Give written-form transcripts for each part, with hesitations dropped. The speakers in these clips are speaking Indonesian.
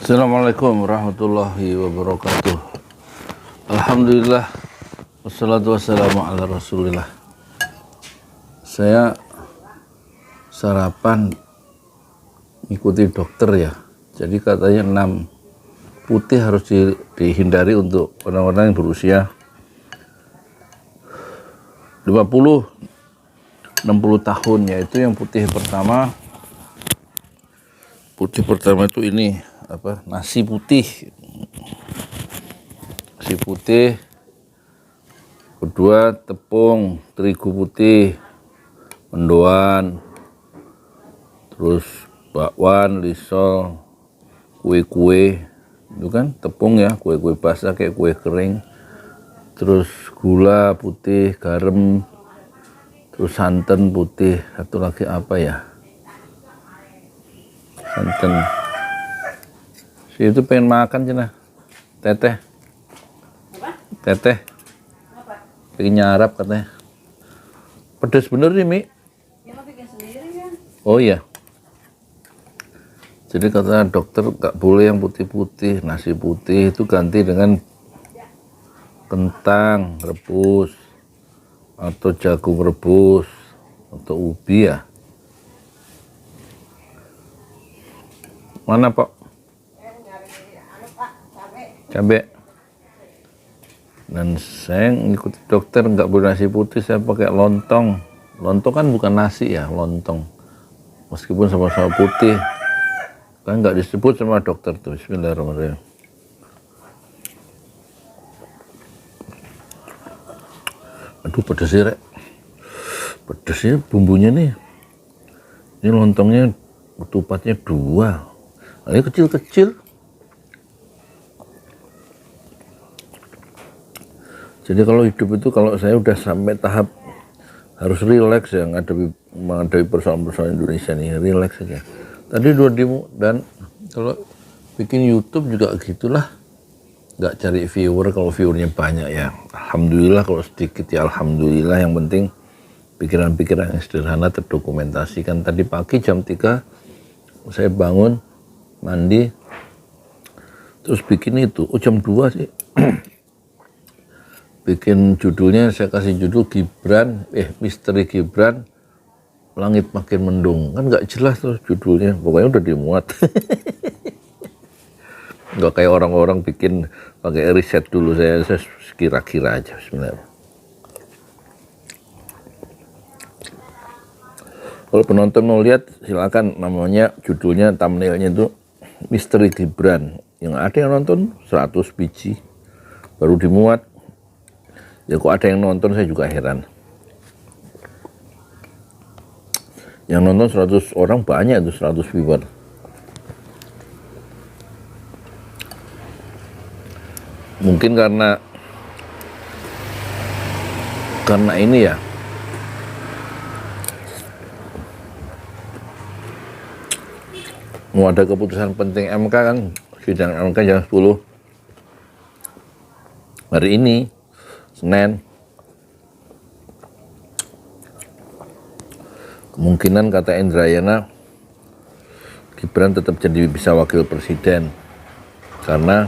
Assalamualaikum warahmatullahi wabarakatuh. Alhamdulillah, wassalatu wassalamu ala rasulillah. Saya sarapan ngikuti dokter ya. Jadi katanya 6 putih harus dihindari untuk orang-orang yang berusia 50-60 tahun, yaitu yang putih pertama. Putih pertama itu ini nasi putih. Nasi putih. Kedua tepung terigu putih, mendoan, terus bakwan, lisol, kue-kue, itu kan tepung ya, kue-kue basah kayak kue kering, terus gula putih, garam, terus santan putih, satu lagi apa ya, santan. Si itu pengen makan cina, teteh, teteh, pengen nyarap katanya. Pedas bener nih Mi. Ya lo bikin sendiri kan? Oh iya. Jadi kata dokter nggak boleh yang putih-putih, nasi putih itu ganti dengan kentang rebus atau jagung rebus atau ubi ya. Mana Pak? Cabai. Dan saya ngikuti dokter nggak boleh nasi putih, saya pakai lontong. Lontong kan bukan nasi ya, lontong. Meskipun sama-sama putih, kan nggak disebut sama dokter tuh. Bismillahirrahmanirrahim. Aduh pedes sih rek, pedesnya bumbunya nih. Ini lontongnya ketupatnya 2, ini kecil-kecil. Jadi kalau hidup itu, kalau saya udah sampai tahap harus rileks ya, menghadapi persoalan-persoalan Indonesia nih, rileks saja. Tadi 2 demo, dan kalau bikin YouTube juga gitulah, nggak cari viewer. Kalau viewernya banyak ya alhamdulillah, kalau sedikit ya alhamdulillah. Yang penting pikiran-pikiran yang sederhana terdokumentasikan. Tadi pagi jam 3 saya bangun, mandi, terus bikin itu. Jam 2 sih bikin judulnya, saya kasih judul Misteri Gibran Langit Makin Mendung. Kan nggak jelas tuh judulnya, pokoknya udah dimuat. Nggak kayak orang-orang bikin pakai riset dulu, saya kira-kira aja. Bismillah. Kalau penonton mau lihat silakan, namanya judulnya, thumbnailnya itu Misteri Gibran. Yang ada yang nonton 100 biji baru dimuat. Ya kok ada yang nonton, saya juga heran. Yang nonton 100 orang banyak itu, 100 viewer. Mungkin karena ini ya, mau ada keputusan penting MK kan, sidang MK jam 10 hari ini, Senin. Kemungkinan kata Indrayana, Gibran tetap jadi bisa wakil presiden karena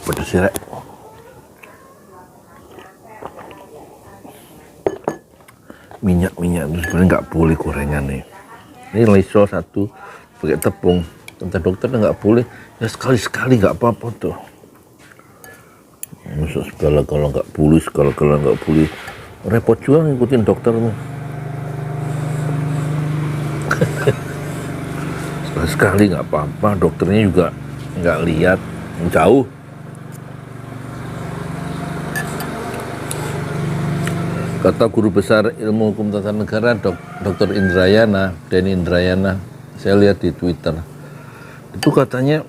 pedes sih rek. Minyak itu sebenarnya nggak boleh gorengan nih. Ini lisol 1 pakai tepung. Kata dokter nggak boleh, ya sekali-sekali nggak apa-apa tuh. Masuk segala kalau nggak boleh, segala nggak boleh. Repot juga ngikutin doktermu. Sekali nggak apa-apa, dokternya juga nggak lihat jauh. Kata guru besar ilmu hukum tata negara Dr. Indrayana, Denny Indrayana, saya lihat di Twitter, itu katanya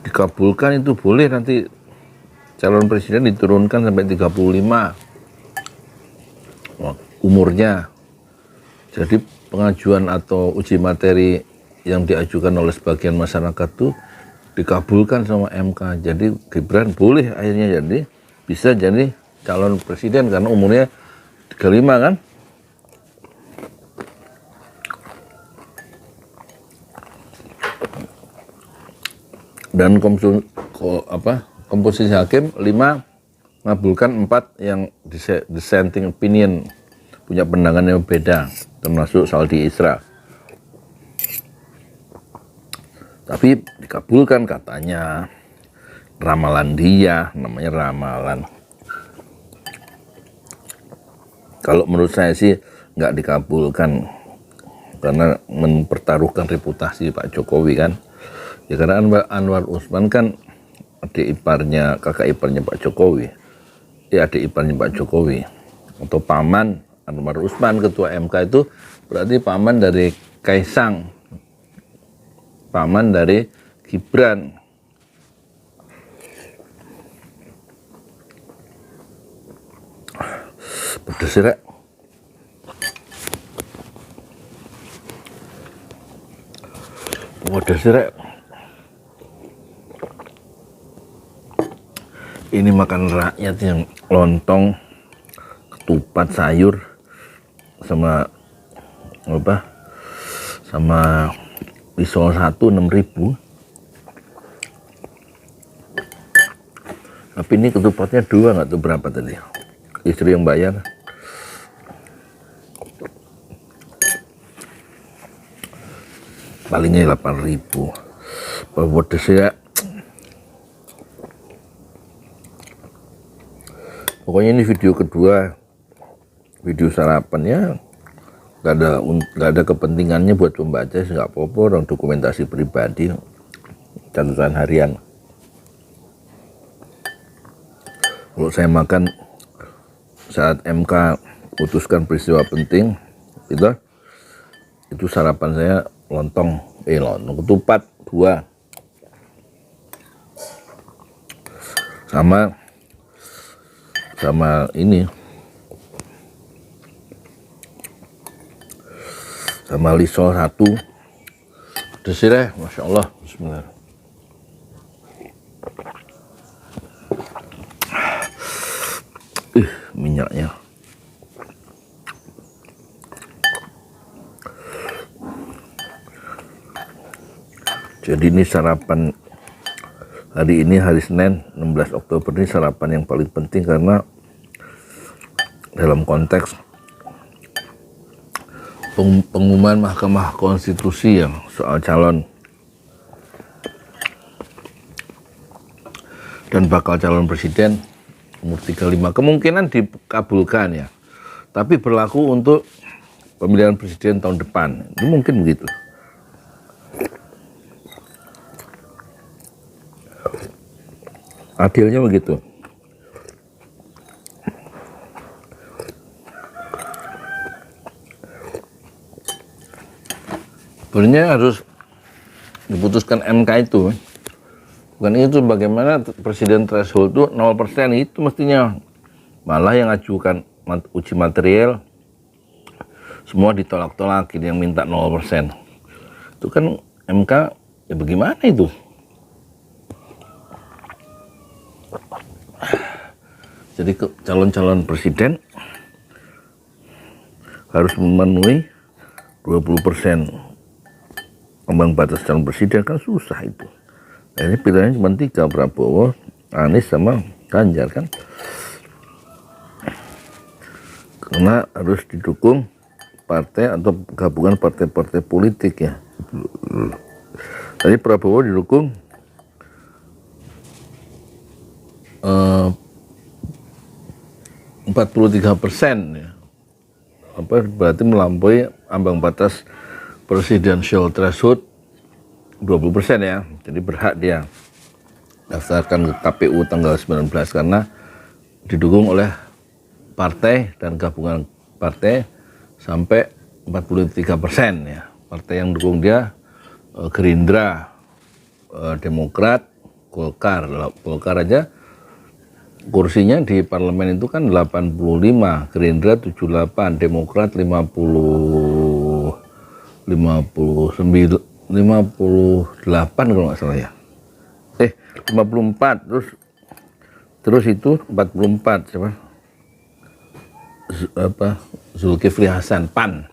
dikabulkan itu boleh nanti calon presiden diturunkan sampai 35 umurnya. Jadi pengajuan atau uji materi yang diajukan oleh sebagian masyarakat itu dikabulkan sama MK. Jadi Gibran boleh akhirnya bisa jadi calon presiden karena umurnya 35 kan. Dan komposisi hakim 5 mengabulkan, 4 yang dissenting opinion, punya pandangan yang beda, termasuk Saldi Isra. Tapi dikabulkan katanya, ramalan dia, namanya ramalan. Kalau menurut saya sih nggak dikabulkan, karena mempertaruhkan reputasi Pak Jokowi kan. Ya karena Anwar Usman kan kakak iparnya Pak Jokowi. Ya adik iparnya Pak Jokowi. Atau paman Anwar Usman, ketua MK itu berarti paman dari Kaisang. Paman dari Gibran. Pedes sih, Rek. Pedes sih, Rek. Ini makan rakyat yang lontong, ketupat, sayur, sama pisau 6.000. Tapi ini ketupatnya 2, nggak tahu berapa tadi. Istri yang bayar. Palingnya 8.000. Pedes ya. Pokoknya ini video kedua, video sarapan ya, nggak ada kepentingannya buat pembaca, nggak apa-apa, orang dokumentasi pribadi, catatan harian. Kalau saya makan saat MK putuskan peristiwa penting, itu sarapan saya lontong ketupat 2, sama ini, sama lisol 1. Pedes deh, Masya Allah. Bismillah. Minyaknya. Jadi ini sarapan hari ini, hari Senin 16 Oktober, ini sarapan yang paling penting karena dalam konteks pengumuman Mahkamah Konstitusi yang soal calon dan bakal calon presiden umur 35 kemungkinan dikabulkan ya, tapi berlaku untuk pemilihan presiden tahun depan. Ini mungkin begitu. Adilnya begitu. Sebenarnya harus diputuskan MK itu. Bukan itu, bagaimana presiden threshold itu 0%, itu mestinya. Malah yang ajukan uji material semua ditolak-tolakin, yang minta 0%. Itu kan MK, ya bagaimana itu? Jadi calon-calon presiden harus memenuhi 20% ambang batas calon presiden, kan susah itu. Nah, ini pilihannya cuma 3, Prabowo, Anies sama Ganjar kan. Karena harus didukung partai atau gabungan partai-partai politik ya. Tadi Prabowo didukung 43% ya. Berarti melampaui ambang batas presidential threshold 20% ya. Jadi berhak dia daftarkan ke KPU tanggal 19 karena didukung oleh partai dan gabungan partai sampai 43% ya. Partai yang dukung dia Gerindra, Demokrat, Golkar aja kursinya di parlemen itu kan 85, Gerindra 78, Demokrat 58 kalau nggak salah ya. 54, terus itu 44 siapa? Zulkifli Hasan, PAN.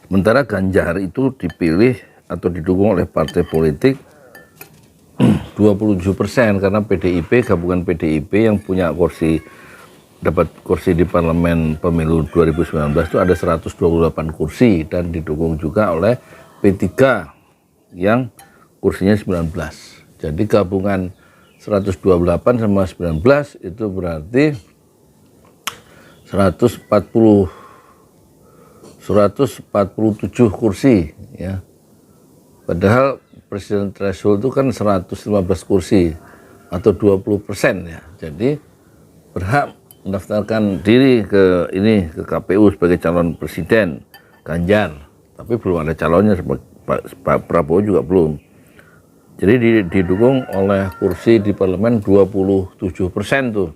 Sementara Ganjar itu dipilih atau didukung oleh partai politik 27% karena PDIP, gabungan PDIP yang punya dapat kursi di parlemen pemilu 2019 itu ada 128 kursi dan didukung juga oleh P3 yang kursinya 19. Jadi gabungan 128 sama 19 itu berarti 147 kursi ya. Padahal presiden threshold itu kan 115 kursi atau 20% ya. Jadi berhak mendaftarkan diri ke KPU sebagai calon presiden Ganjar, tapi belum ada calonnya. Pak Prabowo juga belum. Jadi didukung oleh kursi di parlemen 27% tuh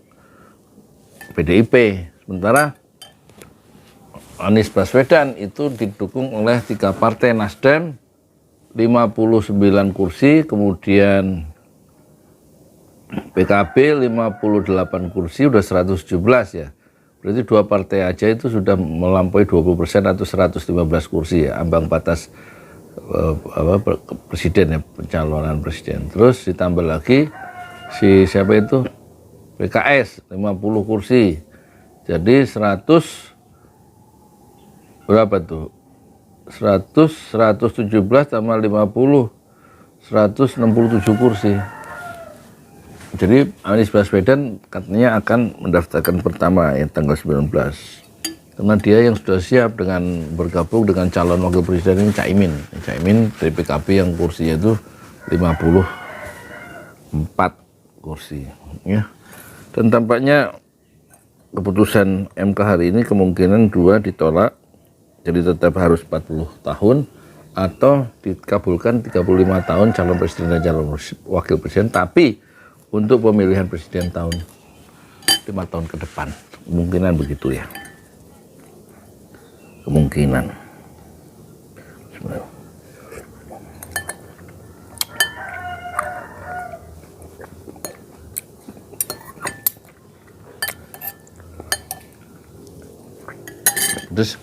PDIP. Sementara Anies Baswedan itu didukung oleh 3 partai Nasdem 59 kursi, kemudian PKB 58 kursi, udah 117 ya. Berarti 2 partai aja itu sudah melampaui 20% atau 115 kursi ya, ambang batas presiden ya, pencalonan presiden. Terus ditambah lagi siapa itu? PKS 50 kursi. Jadi 100 berapa tuh? 117 tambah 50 167 kursi. Jadi Anies Baswedan katanya akan mendaftarkan pertama ya tanggal 19. Karena dia yang sudah siap dengan bergabung dengan calon wakil presiden ini Caimin. Caimin dari PKB yang kursinya itu 54 kursi ya. Dan tampaknya keputusan MK hari ini kemungkinan 2 ditolak. Jadi tetap harus 40 tahun atau dikabulkan 35 tahun calon presiden dan calon wakil presiden, tapi untuk pemilihan presiden tahun 5 tahun ke depan. Kemungkinan begitu ya. Kemungkinan. Terus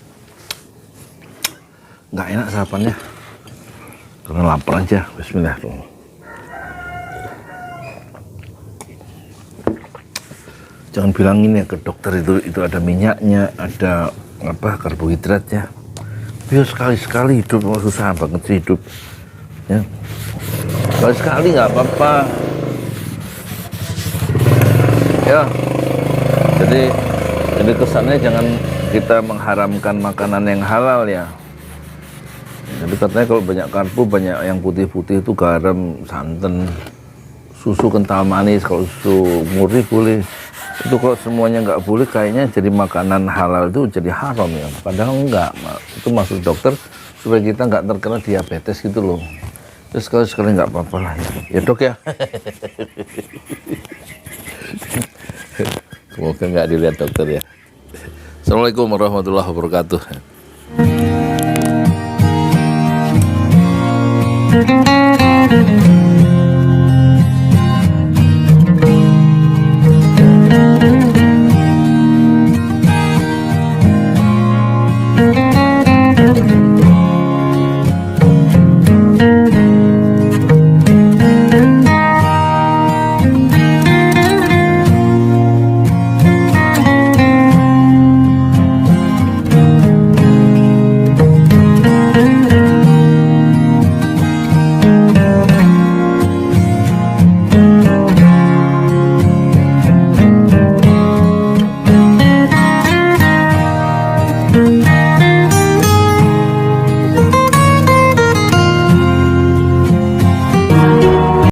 nggak enak sarapannya karena lapar aja. Bismillah. Jangan bilangin ya ke dokter itu ada minyaknya, ada karbohidratnya. Biar sekali-sekali hidup, susah banget sih hidup ya. Sekali-sekali nggak apa-apa ya. Jadi kesannya jangan kita mengharamkan makanan yang halal ya. Jadi katanya kalau banyak karbo, banyak yang putih-putih itu garam, santan, susu kental manis. Kalau susu murni boleh. Itu kalau semuanya nggak boleh, kayaknya jadi makanan halal itu jadi haram ya. Padahal enggak. Itu maksud dokter supaya kita nggak terkena diabetes gitu loh. Terus sekali-sekali nggak apa-apa lah ya. Ya dok ya. Semoga nggak dilihat dokter ya. Assalamualaikum warahmatullahi wabarakatuh.